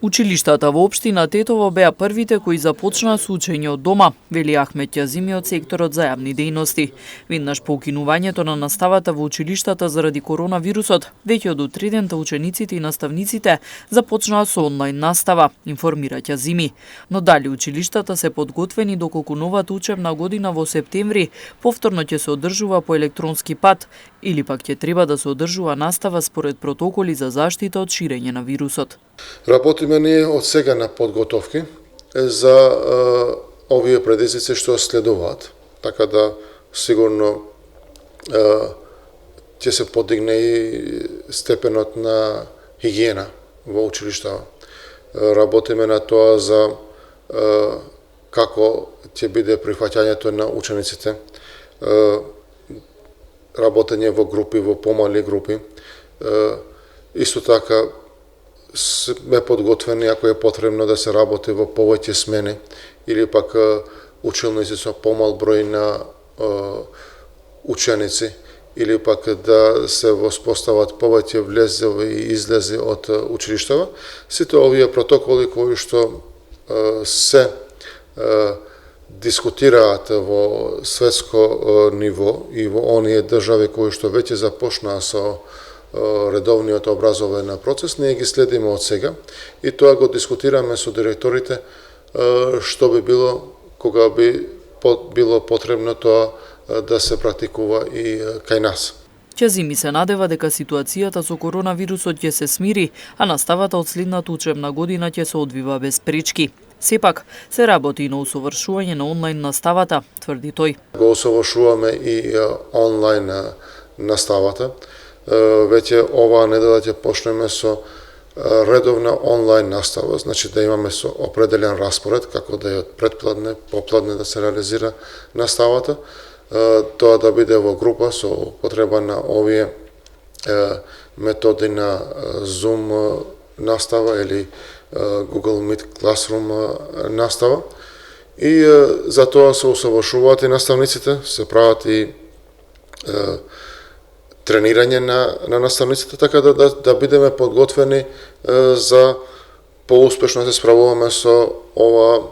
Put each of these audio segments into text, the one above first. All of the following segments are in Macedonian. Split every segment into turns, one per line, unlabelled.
Училиштата во општина Тетово беа првите кои започнаа со учење од дома, вели Ахмет Ќазими од секторот за јавни дејности. Веднаш по укинувањето на наставата во училиштата заради коронавирусот, веќе од утредента учениците и наставниците започнаа со онлайн настава, информира Ќазими. Но дали училиштата се подготвени доколку новата учебна година во септември повторно ќе се одржува по електронски пат или пак ќе треба да се одржува настава според протоколи за заштита од ширење на вирусот.
Работиме ние од сега на подготовки за овие предизвици што следуваат, така да сигурно ќе се подигне и степенот на хигиена во училиштата. Работиме на тоа за како ќе биде прифаќањето на учениците, работење во групи, во помали групи. Исто така сме подготвени ако е потребно да се работи во повеќе смени или пак училници со помал број на ученици или пак да се воспостават повеќе влезови и излези од училиштава. Сите овие протоколи кои што се дискутираат во светско ниво и во оние држави кои што веќе започнаа со редовниот образовен процес, ние ги следиме од сега и тоа го дискутираме со директорите што би било кога би било потребно тоа да се практикува и кај нас.
Ќазими се надева дека ситуацијата со коронавирусот ќе се смири, а наставата од следната учебна година ќе се одвива без пречки. Сепак, се работи и на усовршување на онлайн наставата, тврди тој.
Го усовршуваме и онлайн наставата. Веќе оваа недела ќе почнеме со редовна онлайн настава, значи да имаме со определен распоред, како да е од предпладне, попладне да се реализира наставата, тоа да биде во група со употреба на овие методи на Zoom настава или Google Meet Classroom настава. И за тоа се усовршуваат и наставниците, се прават и тренирање на наставниците, така да бидеме подготвени за поуспешно да се справуваме со ова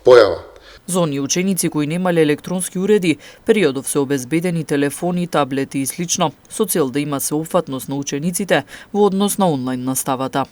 појава.
За оние ученици кои немале електронски уреди, периодов се обезбедени телефони, таблети и слично, со цел да има сеопфатност на учениците во однос на онлайн наставата.